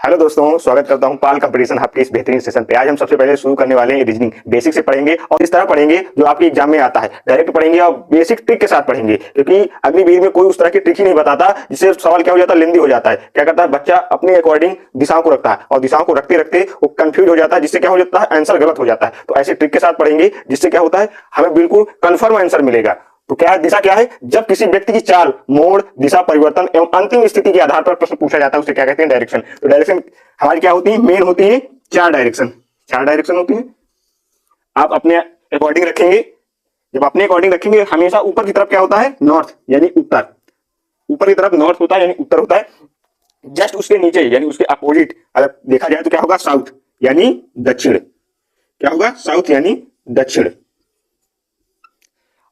Hello दोस्तों, स्वागत करता हूं पाल कंपटीशन हब के इस बेहतरीन सेशन पे। आज हम सबसे पहले शुरू करने वाले हैं रीजनिंग। बेसिक से पढ़ेंगे और इस तरह पढ़ेंगे जो आपके एग्जाम में आता है। डायरेक्ट पढ़ेंगे और बेसिक ट्रिक के साथ पढ़ेंगे, क्योंकि अगली वीडियो में कोई उस तरह की ट्रिक ही नहीं बताता जिससे सवाल क्या हो जाता है, लेंदी हो जाता है। क्या करता है बच्चा, अपने अकॉर्डिंग दिशाओं को रखता है और दिशाओं को रखते रखते वो कंफ्यूज हो जाता है, जिससे क्या हो जाता है, आंसर गलत हो जाता है। तो ऐसे ट्रिक के साथ पढ़ेंगे जिससे क्या होता है, हमें बिल्कुल कंफर्म आंसर मिलेगा। तो क्या दिशा क्या है? जब किसी व्यक्ति की चाल, मोड़, दिशा परिवर्तन एवं अंतिम स्थिति के आधार पर प्रश्न पूछा जाता है, उसे क्या कहते हैं? डायरेक्शन। तो डायरेक्शन हमारी क्या होती है? मेन होती है चार डायरेक्शन। चार डायरेक्शन होती है। आप अपने अकॉर्डिंग रखेंगे। जब अपने अकॉर्डिंग रखेंगे, हमेशा ऊपर की तरफ क्या होता है? नॉर्थ यानी उत्तर। ऊपर की तरफ नॉर्थ होता है यानी उत्तर होता है। जस्ट उसके नीचे यानी उसके अपोजिट अगर देखा जाए तो क्या होगा? साउथ यानी दक्षिण। क्या होगा? साउथ यानी दक्षिण।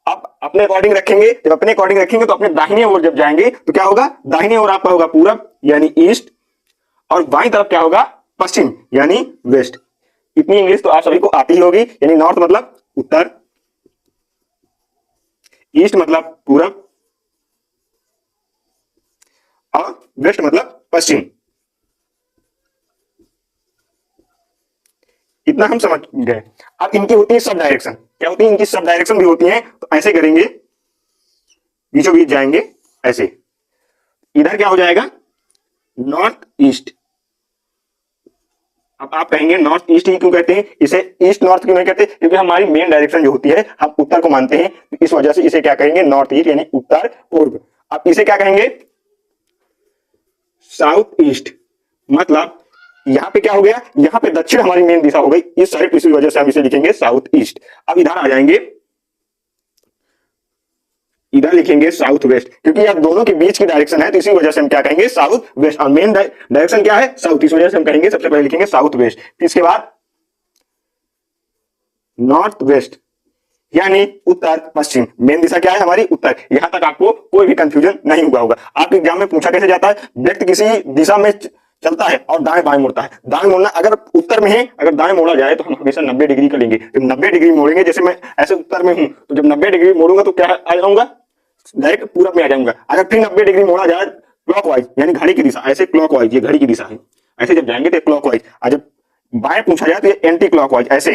आप अपने अकॉर्डिंग रखेंगे। जब अपने अकॉर्डिंग रखेंगे तो अपने दाहिने ओर जब जाएंगे तो क्या होगा? दाहिने ओर आपका होगा पूरब यानी ईस्ट, और बाईं तरफ क्या होगा? पश्चिम यानी वेस्ट। इतनी इंग्लिश तो आप सभी को आती ही होगी। यानी नॉर्थ मतलब उत्तर, ईस्ट मतलब पूरब और वेस्ट मतलब पश्चिम। इतना हम समझ गए। अब इनकी होती है सब डायरेक्शन। क्या होती है? इनकी सब डायरेक्शन भी होती है। तो ऐसे करेंगे, बीचों बीच जाएंगे ऐसे। इधर क्या हो जाएगा? North east. अब आप कहेंगे नॉर्थ ईस्ट ही क्यों कहते हैं? इसे ईस्ट नॉर्थ क्यों नहीं कहते? क्योंकि हमारी मेन डायरेक्शन जो होती है, हम उत्तर को मानते हैं, तो इस वजह से इसे क्या कहेंगे? नॉर्थ ईस्ट यानी उत्तर पूर्व। अब इसे क्या कहेंगे? South east. मतलब यहां पे क्या हो गया? यहां पे दक्षिण हमारी मेन दिशा हो गई इस साइड, इसी वजह से हम इसे लिखेंगे साउथ ईस्ट। अब इधर आ जाएंगे, इधर लिखेंगे साउथ वेस्ट, क्योंकि यह दोनों के बीच की डायरेक्शन है, तो इसी वजह से हम क्या कहेंगे? South west. और मेन डायरेक्शन क्या है? साउथ। इस वजह से हम कहेंगे, सबसे पहले लिखेंगे साउथ वेस्ट, फिर इसके बाद नॉर्थ वेस्ट यानी उत्तर पश्चिम। मेन दिशा क्या है हमारी? उत्तर। यहां तक आपको कोई भी कंफ्यूजन नहीं हुआ होगा। आपके एग्जाम में पूछा कैसे जाता है? व्यक्ति किसी दिशा में चलता है और दाएं बाएं मुड़ता है। दाएं मुड़ना अगर उत्तर में है, अगर दाएं मोड़ा जाए तो हम हमेशा 90 डिग्री का लेंगे। जब 90 डिग्री मोड़ेंगे, जैसे मैं ऐसे उत्तर में हूं, तो जब 90 डिग्री मोड़ूंगा तो क्या आ जाऊंगा? डायरेक्ट पूरब में आ जाऊंगा। अगर फिर 90 डिग्री मोड़ा जाए क्लॉकवाइज यानी घड़ी की दिशा, ऐसे क्लॉकवाइज, ये घड़ी की दिशा है, ऐसे जब जाएंगे तो क्लॉकवाइज। और जब बाएं पूछा जाए तो ये एंटी क्लॉकवाइज, ऐसे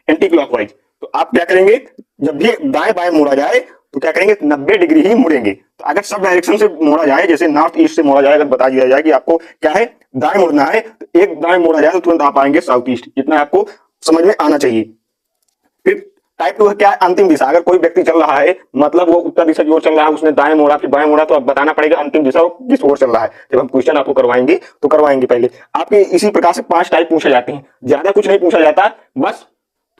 एंटी क्लॉकवाइज। तो आप क्या करेंगे? जब भी दाएं बाएं मोड़ा जाए तो क्या करेंगे? 90 डिग्री ही मुड़ेंगे। तो अगर सब डायरेक्शन से मोड़ा जाए, जैसे नॉर्थ ईस्ट से मोड़ा जाए, अगर बता दिया जाए कि आपको क्या है, दाएं मुड़ना है, तो एक दाएं मोड़ा जाए तो तुरंत आप आएंगे साउथ ईस्ट। इतना आपको समझ में आना चाहिए। फिर टाइप 2 क्या है? अंतिम दिशा। अगर कोई व्यक्ति चल रहा है, मतलब वो उत्तर दिशा की ओर चल रहा है, उसने दाएं मोड़ा फिर बाएं मोड़ा, तो अब बताना पड़ेगा अंतिम दिशा वो किस ओर चल रहा है। जब हम क्वेश्चन आपको करवाएंगे तो करवाएंगे पहले आपके इसी प्रकार से 5 टाइप पूछे जाते हैं। ज्यादा कुछ नहीं पूछा जाता, बस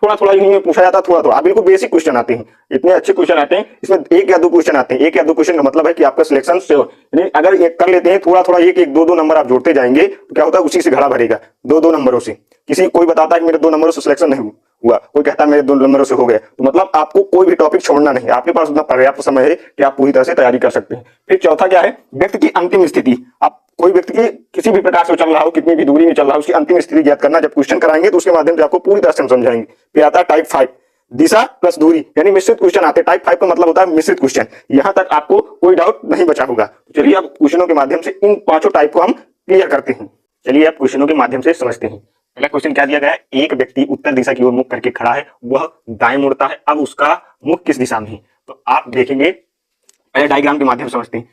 थोड़ा थोड़ा ही पूछा जाता, थोड़ा थोड़ा। बिल्कुल बेसिक क्वेश्चन आते हैं, इतने अच्छे क्वेश्चन आते हैं। इसमें 1 या 2 क्वेश्चन आते हैं। 1 या 2 क्वेश्चन का मतलब है कि आपका सिलेक्शन श्योर। अगर एक कर लेते हैं थोड़ा थोड़ा, एक एक 2 2 नंबर आप जोड़ते जाएंगे तो क्या होता है? उसी से घड़ा भरेगा 2 2 नंबरों से। किसी कोई बताता है कि मेरे 2 नंबरों से सिलेक्शन नहीं हुआ, कोई कहता है मेरे 2 नंबरों से हो गया, तो मतलब आपको कोई भी टॉपिक छोड़ना नहीं। आपके पास उतना पर्याप्त समय है कि आप पूरी तरह से तैयारी कर सकते हैं। फिर चौथा क्या है? व्यक्ति की अंतिम स्थिति। आप कोई व्यक्ति की किसी भी प्रकार से चल रहा हो, कितनी भी दूरी में चल रहा हो, उसकी अंतिम स्थिति ज्ञात करना। जब क्वेश्चन कराएंगे तो उसके माध्यम से आपको पूरी तरह से हम समझाएंगे। फिर आता है टाइप 5, दिशा प्लस दूरी यानी मिश्रित क्वेश्चन आते हैं। टाइप 5 का मतलब होता है मिश्रित क्वेश्चन। यहां तक आपको कोई डाउट नहीं बचा होगा। तो चलिए अब क्वेश्चनों के माध्यम से इन 5 टाइप को हम क्लियर करते हैं। चलिए अब क्वेश्चनों के माध्यम से समझते हैं। पहला क्वेश्चन क्या दिया गया है? एक व्यक्ति उत्तर दिशा की ओर मुख करके खड़ा है, वह दाएं मुड़ता है। अब उसका मुख किस दिशा में है? तो आप देखेंगे, पहले डायग्राम के माध्यम से समझते हैं।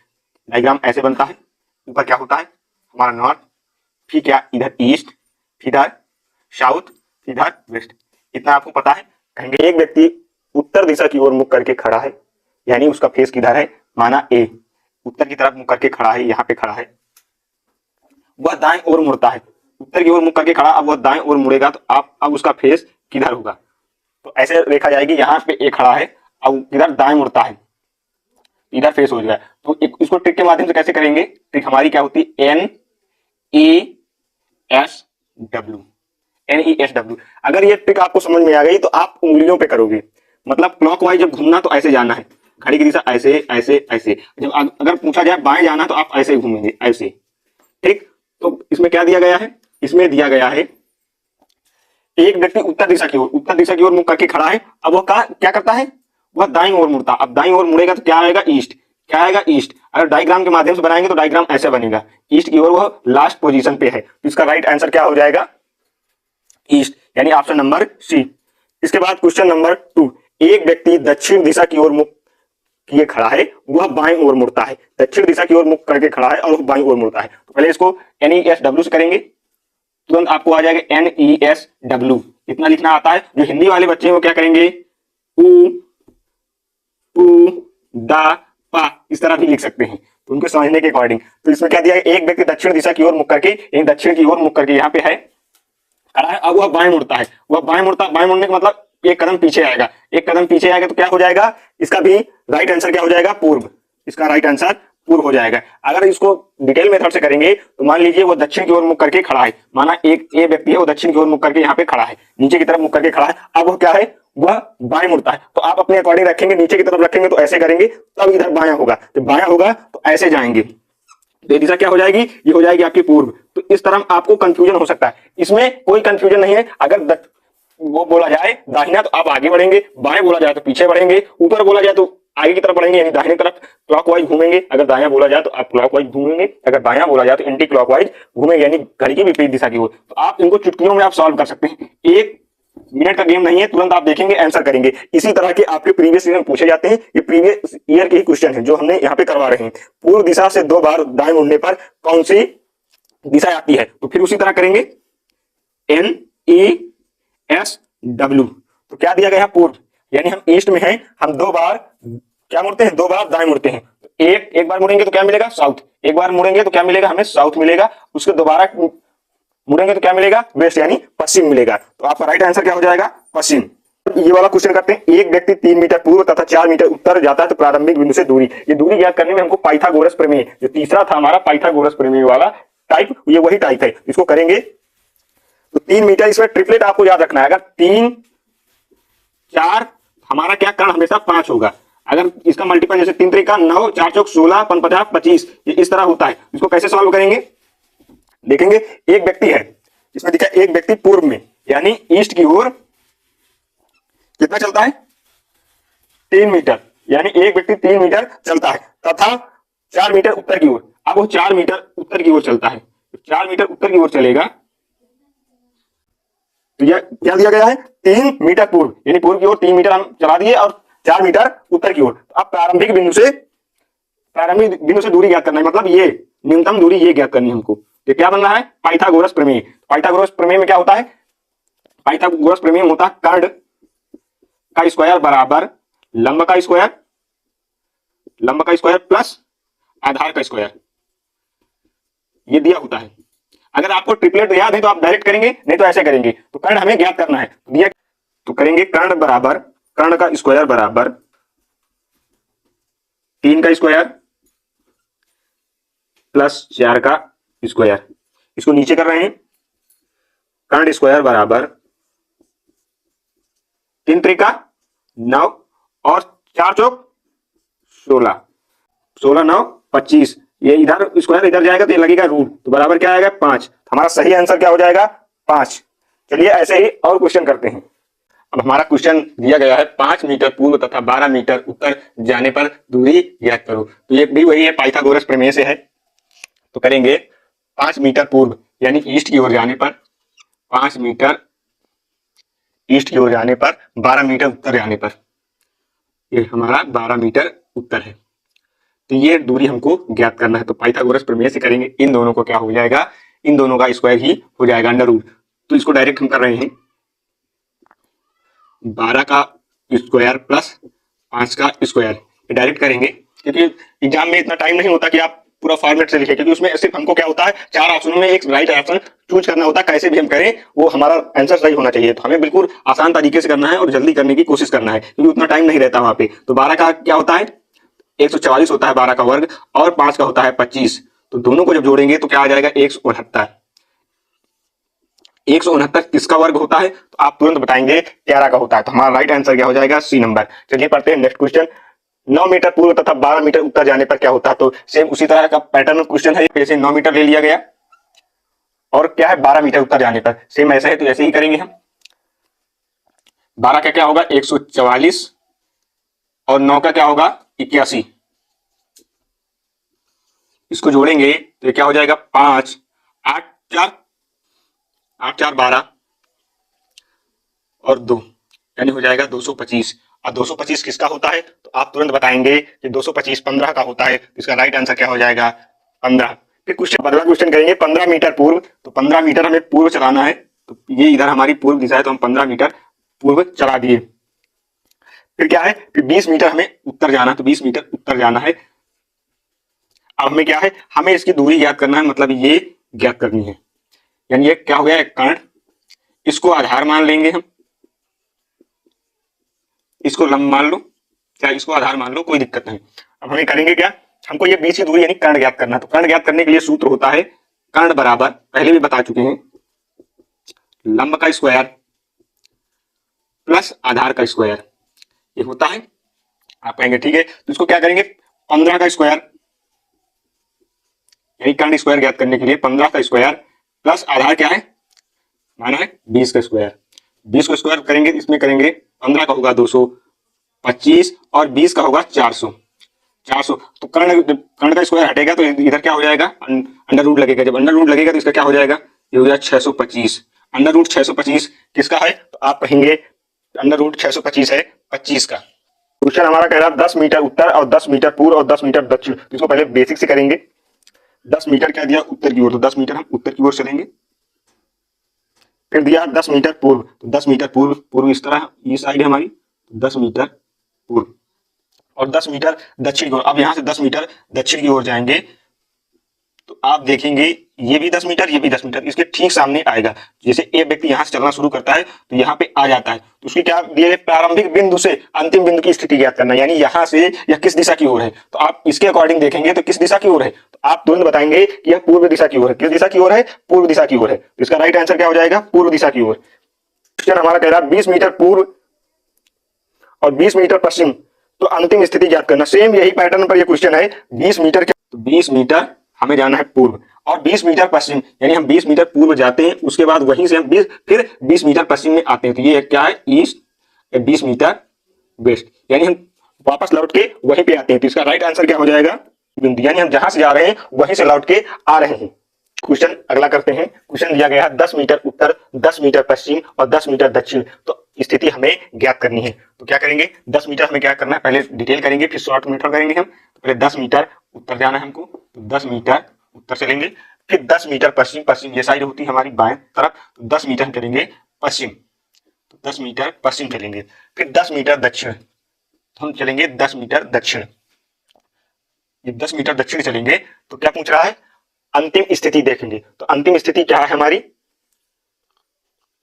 डायग्राम ऐसे बनता है। ऊपर क्या होता है? हमारा नॉर्थ, फिर क्या इधर ईस्ट, फिर इधर साउथ, फिर इधर वेस्ट। इतना आपको पता है। कहेंगे एक व्यक्ति उत्तर दिशा की ओर मुख करके खड़ा है, यानी उसका फेस किधर है? माना ए, उत्तर की तरफ मुख करके खड़ा है, यहाँ पे खड़ा है। वह दाएं ओर मुड़ता है, उत्तर की ओर मुख करके खड़ा। अब वह दाएं ओर मुड़ेगा तो आप अब उसका फेस किधर होगा? तो ऐसे देखा जाएगी, यहाँ पे ए खड़ा है, अब इधर दाएं मुड़ता है, इधर फेस हो जाए। तो इसको ट्रिक के माध्यम से कैसे करेंगे? ट्रिक हमारी क्या होती है? NESW। NESW। अगर ये ट्रिक आपको समझ में आ गई तो आप उंगलियों पे करोगे। मतलब क्लॉकवाइज जब घूमना तो ऐसे जाना है, घड़ी की दिशा ऐसे ऐसे ऐसे। जब अगर पूछा जाए बाएं जाना तो आप ऐसे घूमेंगे, ऐसे। ठीक। तो इसमें क्या दिया गया है? इसमें दिया गया है एक व्यक्ति उत्तर दिशा की ओर मुख करके खड़ा है। अब वह क्या करता है? वह दाईं ओर मुड़ता। अब दाईं ओर मुड़ेगा तो क्या आएगा? ईस्ट। क्या आएगा ईस्ट। अगर डायग्राम के माध्यम से बनाएंगे तो डायग्राम ऐसे बनेगा, ईस्ट की ओर वह लास्ट पोजीशन पे है, तो इसका राइट आंसर क्या हो जाएगा ईस्ट, यानी ऑप्शन नंबर सी। इसके बाद क्वेश्चन नंबर 2, एक व्यक्ति दक्षिण दिशा की ओर मुख किए खड़ा है, वह बाएं ओर मुड़ता है। दक्षिण दिशा की ओर मुख करके खड़ा है और वह बाएं ओर मुड़ता है। तो पहले इसको NESW से करेंगे, तुरंत आपको आ जाएगा NESW। इतना लिखना आता है। जो हिंदी वाले बच्चे हैं वो क्या करेंगे, उ उ दा पा, इस तरह भी लिख सकते हैं, तो उनको समझने के अकॉर्डिंग। तो इसमें क्या दिया है, एक व्यक्ति दक्षिण दिशा की ओर मुख करके, दक्षिण की ओर मुख करके यहाँ पे है खड़ा है, अब वह बाएं मुड़ता है। वह बाएं मुड़ने का मतलब एक कदम पीछे आएगा, एक कदम पीछे आएगा तो क्या हो जाएगा, इसका भी राइट आंसर क्या हो जाएगा, पूर्व। इसका राइट आंसर पूर्व हो जाएगा। अगर इसको डिटेल मेथड से करेंगे तो मान लीजिए वो दक्षिण की ओर मुख करके खड़ा है, माना एक ए व्यक्ति है वो दक्षिण की ओर मुख करके यहाँ पे खड़ा है, नीचे की तरफ मुख करके खड़ा है, अब वो क्या है, वह बाएं मुड़ता है। तो आप अपने अकॉर्डिंग रखेंगे, नीचे की तरफ रखेंगे तो ऐसे करेंगे, तब इधर बायां होगा, तो बायां होगा तो ऐसे जाएंगे, तो ये दिशा क्या हो जाएगी, ये हो जाएगी आपकी पूर्व। तो इस तरह आपको कंफ्यूजन हो सकता है, इसमें कोई कंफ्यूजन नहीं है। अगर वो बोला जाए दाहिना तो आप आगे बढ़ेंगे, बाएं बोला जाए तो पीछे बढ़ेंगे, ऊपर बोला जाए तो आगे की तरफ बढ़ेंगे यानी दाहिने तरफ क्लॉकवाइज घूमेंगे, अगर दायां बोला जाए तो आप क्लॉकवाइज घूमेंगे, अगर बायां बोला जाए तो एंटी क्लॉकवाइज घूमेंगे यानी घड़ी की विपरीत दिशा की ओर। तो आप इनको चुटकियों में आप सॉल्व कर सकते हैं, 1 मिनट का गेम नहीं है, तुरंत आप देखेंगे आंसर करेंगे। इसी तरह के आपके प्रीवियस ईयर में पूछे जाते हैं, ये प्रीवियस ईयर के ही क्वेश्चन है जो हमने यहाँ पे करवा रहे हैं। पूर्व दिशा से 2 बार दाएं मुड़ने पर कौन सी दिशा आती है, तो फिर उसी तरह करेंगे NESW। तो क्या दिया गया, पूर्व, यानी हम ईस्ट में हैं, हम 2 बार क्या मुड़ते हैं, 2 बार दाएं मुड़ते हैं। तो एक बार मुड़ेंगे तो क्या मिलेगा, साउथ, एक बार मुड़ेंगे तो क्या मिलेगा, हमें साउथ मिलेगा, उसके दोबारा मुड़ेंगे तो क्या मिलेगा, वेस्ट यानी पश्चिम मिलेगा। तो आपका राइट आंसर क्या हो जाएगा, पश्चिम। ये वाला क्वेश्चन करते हैं, एक व्यक्ति 3 मीटर पूर्व तथा 4 मीटर उत्तर जाता है तो प्रारंभिक बिंदु से दूरी, ये दूरी ज्ञात करने में हमको पाइथागोरस प्रमेय, जो तीसरा था हमारा पाइथागोरस प्रमेय वाला टाइप, ये वही टाइप है, इसको करेंगे। तो 3 मीटर, इसमें ट्रिपलेट आपको याद रखना है, अगर 3 4 हमारा क्या कर्ण हमेशा 5 होगा, अगर इसका मल्टीपल जैसे 3 3 9 4 चौक 16 5 50 25, ये इस तरह होता है। इसको कैसे सॉल्व करेंगे, देखेंगे एक व्यक्ति है, इसमें दिखा एक व्यक्ति पूर्व में यानी ईस्ट की ओर कितना चलता है, 3 मीटर, यानी एक व्यक्ति 3 मीटर चलता है तथा 4 मीटर उत्तर की ओर। अब वो 4 मीटर उत्तर की ओर चलता है, 4 मीटर उत्तर की ओर चलेगा, तो यह क्या दिया गया है, 3 मीटर पूर्व, यानी पूर्व की ओर 3 मीटर हम चला दिए और 4 मीटर उत्तर की ओर। तो अब प्रारंभिक बिंदु से दूरी ज्ञात करना है, मतलब ये न्यूनतम दूरी ये ज्ञात करनी है हमको। तो क्या बनना है, पाइथागोरस प्रमेय। पाइथागोरस प्रमेय में क्या होता है, पाइथागोरस प्रमेय में होता है कर्ण का स्क्वायर बराबर लंब का स्क्वायर प्लस आधार का स्क्वायर, ये दिया होता है। अगर आपको ट्रिपलेट याद है तो आप डायरेक्ट करेंगे, नहीं तो ऐसे करेंगे। तो कर्ण हमें ज्ञात करना है, दिया तो करेंगे कर्ण का स्क्वायर बराबर 3 का स्क्वायर प्लस 4 का स्क्वायर, इसको नीचे कर रहे हैं, कर्ण स्क्वायर बराबर 3 त्रिका 9 और 4 चौक 16, 16 9 25, ये इधर स्क्वायर इधर जाएगा तो ये लगेगा रूट, तो बराबर क्या आएगा 5। हमारा सही आंसर क्या हो जाएगा 5। चलिए ऐसे ही और क्वेश्चन करते हैं। अब हमारा क्वेश्चन दिया गया है 5 मीटर पूर्व तथा 12 मीटर उत्तर जाने पर दूरी ज्ञात करो। तो ये भी वही है, पाइथागोरस प्रमेय से है। तो करेंगे 5 मीटर पूर्व यानी ईस्ट की ओर जाने पर, 5 मीटर ईस्ट की ओर जाने पर 12 मीटर उत्तर जाने पर, ये हमारा 12 मीटर उत्तर है। तो ये दूरी हमको ज्ञात करना है। तो पाइथागोरस प्रमेय से करेंगे, इन दोनों को क्या हो जाएगा, इन दोनों का स्क्वायर ही हो जाएगा अंडर रूट। तो इसको डायरेक्ट हम कर रहे हैं, 12 का स्क्वायर प्लस 5 का स्क्वायर, डायरेक्ट करेंगे क्योंकि एग्जाम में इतना टाइम नहीं होता कि आप पूरा फॉर्मेट से लिखें, क्योंकि उसमें सिर्फ हमको क्या होता है 4 ऑप्शनों में एक राइट ऑप्शन चूज करना होता है। कैसे भी हम करें वो हमारा आंसर सही होना चाहिए। तो हमें बिल्कुल आसान तरीके से करना है और जल्दी करने की कोशिश करना है, क्योंकि उतना टाइम नहीं रहता वहां पे। तो 12 का क्या होता है 144 होता है 12 का वर्ग, और 5 का होता है 25। तो दोनों को जब जोड़ेंगे तो क्या आ जाएगा 169। 169 किसका वर्ग होता है, तो आप तुरंत बताएंगे 13 का होता है। तो हमारा राइट आंसर क्या हो जाएगा, सी नंबर। चलिए पढ़ते हैं नेक्स्ट क्वेश्चन। 9 मीटर पूर्व तथा 12 मीटर उत्तर जाने पर क्या होता है। तो सेम उसी तरह का पैटर्न क्वेश्चन है, जैसे 9 मीटर ले लिया गया और क्या है 12 मीटर उत्तर जाने पर सेम ऐसा है, तो ऐसे ही करेंगे हम। 12 का क्या होगा 144 और 9 का क्या होगा 81। इसको जोड़ेंगे तो ये क्या हो जाएगा 5 8 4 12 और 2 यानी हो जाएगा 225। और 225 किसका होता है तो आप तुरंत बताएंगे कि 225 15 का होता है। इसका राइट आंसर क्या हो जाएगा 15। फिर बदला क्वेश्चन करेंगे 15 मीटर पूर्व। तो 15 मीटर हमें पूर्व चलाना है, तो ये इधर हमारी पूर्व दिशा है तो हम 15 मीटर पूर्व चला दिए। फिर क्या है, फिर 20 मीटर हमें उत्तर जाना, तो 20 मीटर उत्तर जाना है। अब हमें क्या है, हमें इसकी दूरी ज्ञात करना है, मतलब ये ज्ञात करनी है। यानी ये क्या हो गया एक कर्ण, इसको आधार मान लेंगे हम, इसको लंब मान लो, क्या इसको आधार मान लो, कोई दिक्कत नहीं। अब हमें करेंगे क्या, हमको ये बीच की दूरी यानी कर्ण ज्ञात करना है। तो कर्ण ज्ञात करने के लिए सूत्र होता है कर्ण बराबर, पहले भी बता चुके हैं, लंब का स्क्वायर प्लस आधार का स्क्वायर, ये होता है। आप कहेंगे ठीक है, तो इसको क्या करेंगे 15 का स्क्वायर, यानी कर्ण स्क्वायर ज्ञात करने के लिए 15 का स्क्वायर प्लस आधार क्या है माना है 20 का स्क्वायर। 20 का स्क्वायर करेंगे, इसमें करेंगे 15 का होगा 225 और 20 का होगा 400। तो कर्ण का स्क्वायर हटेगा तो इधर क्या हो जाएगा अंडर रूट लगेगा। जब अंडर रूट लगेगा तो इसका क्या हो जाएगा, ये हो जाएगा 625। अंडर रूट 625 किसका है, तो आप कहेंगे अंडर रूट 625 है 25 का। क्वेश्चन हमारा कह रहा है 10 मीटर उत्तर और 10 मीटर पूर्व और 10 मीटर दक्षिण। तो इसको पहले बेसिक से करेंगे। 10 मीटर क्या दिया उत्तर की ओर, तो 10 मीटर हम उत्तर की ओर चलेंगे। फिर दिया 10 मीटर पूर्व, तो 10 मीटर पूर्व इस तरह ये साइड है हमारी, 10 मीटर पूर्व और 10 मीटर दक्षिण की ओर। अब यहां से 10 मीटर दक्षिण की ओर जाएंगे तो आप देखेंगे ये भी 10 मीटर, ये भी 10 मीटर, इसके ठीक सामने आएगा। जैसे एक व्यक्ति यहां से चलना शुरू करता है तो यहाँ पे आ जाता है, तो उसकी क्या दिया है, प्रारंभिक बिंदु से अंतिम बिंदु की स्थिति ज्ञात करना, यानी यहां से यह किस दिशा की ओर है। तो आप इसके अकॉर्डिंग देखेंगे तो किस दिशा की ओर है, तो आप तुरंत बताएंगे कि यह पूर्व दिशा की ओर है। किस दिशा की ओर है, पूर्व दिशा की ओर है। तो इसका राइट आंसर क्या हो जाएगा, पूर्व दिशा की ओर। क्वेश्चन हमारा कह रहा है 20 मीटर पूर्व और 20 मीटर पश्चिम, तो अंतिम स्थिति ज्ञात करना। सेम यही पैटर्न पर यह क्वेश्चन है। 20 मीटर क्या, तो 20 मीटर हमें जाना है पूर्व और 20 मीटर पश्चिम, यानी हम 20 मीटर पूर्व जाते हैं, उसके बाद वहीं से हम फिर 20 मीटर पश्चिम में आते हैं। तो ये क्या है ईस्ट, 20 मीटर वेस्ट, यानी हम वापस लौट के वहीं पे आते हैं। तो इसका राइट आंसर क्या हो जाएगा बिंदु, यानी हम जहां से जा रहे हैं वहीं से लौट के आ रहे हैं। क्वेश्चन अगला करते हैं। क्वेश्चन दिया गया है 10 मीटर उत्तर, 10 मीटर पश्चिम और 10 मीटर दक्षिण, तो स्थिति हमें ज्ञात करनी है। तो क्या करेंगे, 10 मीटर हमें क्या करना है, पहले डिटेल करेंगे फिर शॉर्ट मेथड करेंगे हम। तो पहले 10 मीटर उत्तर जाना है हमको, तो 10 मीटर उत्तर चलेंगे। फिर 10 मीटर पश्चिम, पश्चिम ये साइड होती है हमारी बाएं तरफ, तो 10 मीटर हम चलेंगे पश्चिम, तो 10 मीटर पश्चिम चलेंगे। फिर 10 मीटर दक्षिण, तो हम चलेंगे 10 मीटर दक्षिण। ये 10 मीटर दक्षिण चलेंगे तो क्या पूछ रहा है, अंतिम स्थिति देखेंगे। तो अंतिम स्थिति क्या है हमारी,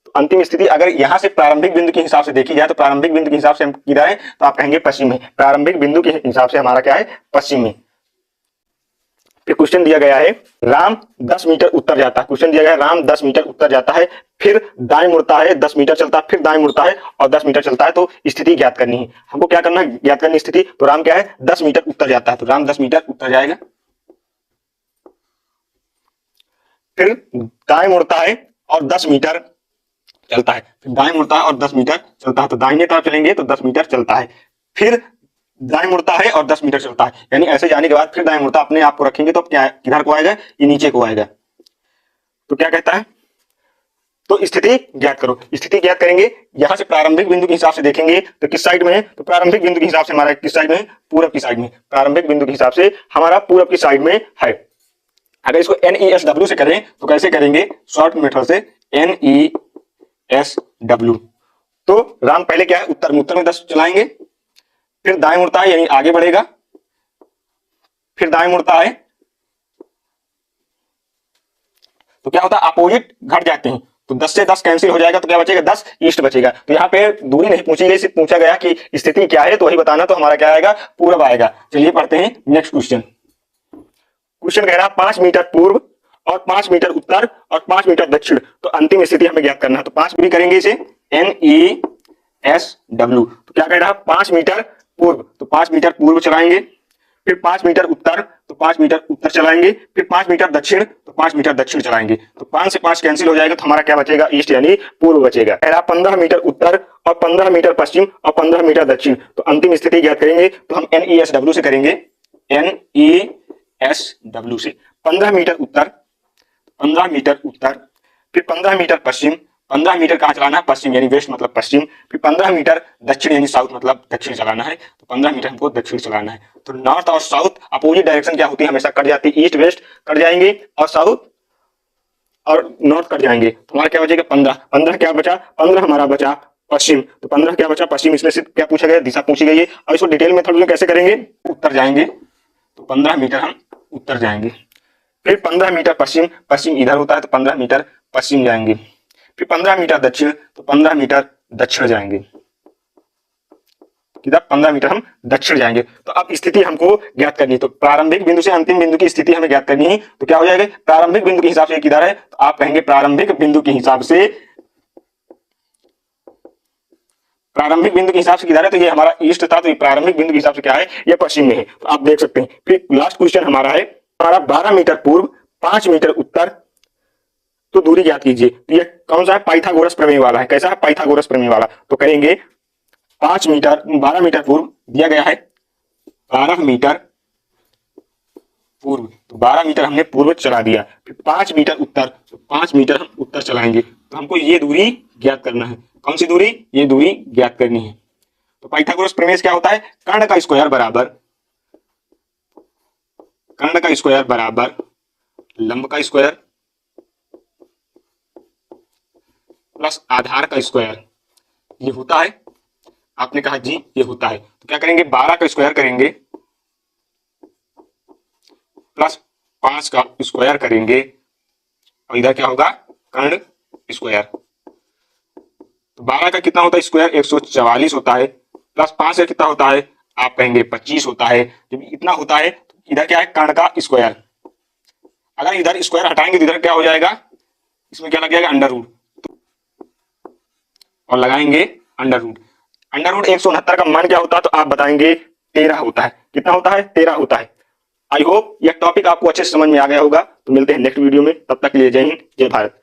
तो अंतिम स्थिति अगर यहां से प्रारंभिक बिंदु के हिसाब से देखी जाए तो प्रारंभिक बिंदु के हिसाब से हम किधर है, तो आप कहेंगे पश्चिम में। प्रारंभिक बिंदु के हिसाब से हमारा क्या है, पश्चिम में। फिर क्वेश्चन दिया गया है राम 10 मीटर उत्तर जाता है। क्वेश्चन दिया गया है राम 10 मीटर उत्तर जाता है, फिर दाएं मुड़ता है, 10 मीटर चलता है, फिर दाएं मुड़ता है और 10 मीटर चलता है। तो स्थिति ज्ञात करनी है हमको, क्या करना है, ज्ञात करनी स्थिति। तो राम क्या है 10 मीटर उत्तर जाता है, तो राम 10 मीटर उत्तर जाएगा। फिर दाएं मुड़ता है और 10 मीटर चलता है, फिर दाएं मुड़ता है और 10 मीटर चलता है, तो दाहिने तरफ चलेंगे तो 10 मीटर चलता है। फिर दाएं मुड़ता है और 10 मीटर चलता है, यानी ऐसे जाने के बाद फिर दाएं मुड़ता, अपने आप को रखेंगे तो क्या किधर को आएगा, ये नीचे को आएगा। तो क्या कहता है, तो स्थिति ज्ञात करो। स्थिति ज्ञात करेंगे, यहां से प्रारंभिक बिंदु के हिसाब से देखेंगे तो किस साइड में है, तो प्रारंभिक बिंदु के हिसाब से हमारा किस साइड में है, पूरब की साइड में। प्रारंभिक बिंदु के हिसाब से हमारा पूरब की साइड में है। अगर इसको NESW से करें तो कैसे करेंगे, शॉर्ट मेथड से NESW। तो राम पहले क्या है उत्तर में 10 चलाएंगे, फिर दाएं मुड़ता है यानी आगे बढ़ेगा, फिर दाएं मुड़ता है तो क्या होता है अपोजिट घट जाते हैं, तो 10 से 10 कैंसिल हो जाएगा, तो क्या बचेगा 10 ईस्ट बचेगा। तो यहाँ पे दूरी नहीं पूछी गई, सिर्फ पूछा गया कि स्थिति क्या है, तो वही बताना। तो हमारा क्या आएगा, पूरब आएगा। चलिए पढ़ते हैं नेक्स्ट क्वेश्चन। क्वेश्चन कह रहा है 5 मीटर पूर्व और 5 मीटर उत्तर और 5 मीटर दक्षिण, तो अंतिम स्थिति हमें ज्ञात करना है। तो 5 भी करेंगे इसे NESW। तो क्या कह रहा है 5 मीटर पूर्व, तो 5 मीटर पूर्व चलाएंगे, फिर 5 मीटर उत्तर, तो 5 मीटर उत्तर चलाएंगे, फिर 5 मीटर दक्षिण, तो 5 मीटर दक्षिण चलाएंगे। तो 5 से 5 कैंसिल हो जाएगा, तो हमारा क्या बचेगा, ईस्ट यानी पूर्व बचेगा। कह रहा 15 मीटर उत्तर और 15 मीटर पश्चिम और 15 मीटर दक्षिण, तो अंतिम स्थिति ज्ञात करेंगे। तो हम NESW से करेंगे, NESW। SW से। 15 मीटर उत्तर, 15 मीटर उत्तर, फिर 15 मीटर पश्चिम। 15 मीटर कहाँ चलाना है? पश्चिम यानी वेस्ट मतलब पश्चिम। फिर 15 मीटर दक्षिण यानी साउथ मतलब दक्षिण चलाना है। तो 15 मीटर हमको दक्षिण चलाना है। तो नॉर्थ और साउथ अपोजिट डायरेक्शन क्या होती है? हमेशा कट जाती है। ईस्ट वेस्ट कट जाएंगे और साउथ और नॉर्थ कट जाएंगे। तो हमारा क्या बचेगा? 15। 15 क्या बचा? 15 हमारा बचा पश्चिम। तो 15 क्या बचा? पश्चिम। इसमें से क्या पूछा गया? दिशा पूछी गई है। और इसको डिटेल मेथड में कैसे करेंगे? उत्तर जाएंगे। तो 15 मीटर हम उत्तर जाएंगे। फिर 15 मीटर पश्चिम, पश्चिम इधर होता है तो 15 मीटर पश्चिम जाएंगे। फिर 15 मीटर दक्षिण, तो 15 मीटर दक्षिण जाएंगे। किधर? 15 मीटर हम दक्षिण जाएंगे। तो अब स्थिति हमको ज्ञात करनी है। तो प्रारंभिक बिंदु से अंतिम बिंदु की स्थिति हमें ज्ञात करनी है। तो क्या हो जाएगा? प्रारंभिक बिंदु के हिसाब से किधर है? तो आप कहेंगे प्रारंभिक बिंदु के हिसाब से, प्रारंभिक बिंदु के हिसाब से किधर है? तो ये हमारा ईस्ट था, तो ये प्रारंभिक बिंदु के हिसाब से क्या है? ये पश्चिम में है। तो आप देख सकते हैं। फिर लास्ट क्वेश्चन हमारा है, हमारा 12 मीटर पूर्व, 5 मीटर उत्तर, तो दूरी ज्ञात कीजिए। तो ये कौन सा है? पाइथागोरस प्रमेय वाला है। कैसा है? पाइथागोरस प्रमेय वाला। तो करेंगे 5 मीटर, 12 मीटर पूर्व दिया गया है, 12 मीटर पूर्व, तो 12 मीटर हमने पूर्व चला दिया। फिर 5 मीटर उत्तर, तो 5 मीटर हम उत्तर चलाएंगे। तो हमको ये दूरी ज्ञात करना है। कौन सी दूरी? ये दूरी ज्ञात करनी है। तो पाइथागोरस प्रमेय क्या होता है? कर्ण का स्क्वायर बराबर, कर्ण का स्क्वायर बराबर लंब का स्क्वायर प्लस आधार का स्क्वायर। ये होता है? आपने कहा जी ये होता है। तो क्या करेंगे? 12 का स्क्वायर करेंगे प्लस 5 का स्क्वायर करेंगे और इधर क्या होगा? कर्ण स्क्वायर। तो 12 का कितना होता है स्क्वायर? 144 होता है, प्लस 5 का कितना होता है? आप कहेंगे 25 होता है। जब इतना होता है तो इधर क्या है? कर्ण का स्क्वायर। अगर इधर स्क्वायर हटाएंगे तो इधर क्या हो जाएगा? इसमें क्या लग जाएगा? अंडर रूट, और लगाएंगे अंडर रूट। अंडर रूट 169 का मान क्या होता है? तो आप बताएंगे 13 होता है। कितना होता है? 13 होता है। आई होप यह टॉपिक आपको अच्छे से समझ में आ गया होगा। तो मिलते हैं नेक्स्ट वीडियो में, तब तक के लिए जय हिंद, जय भारत।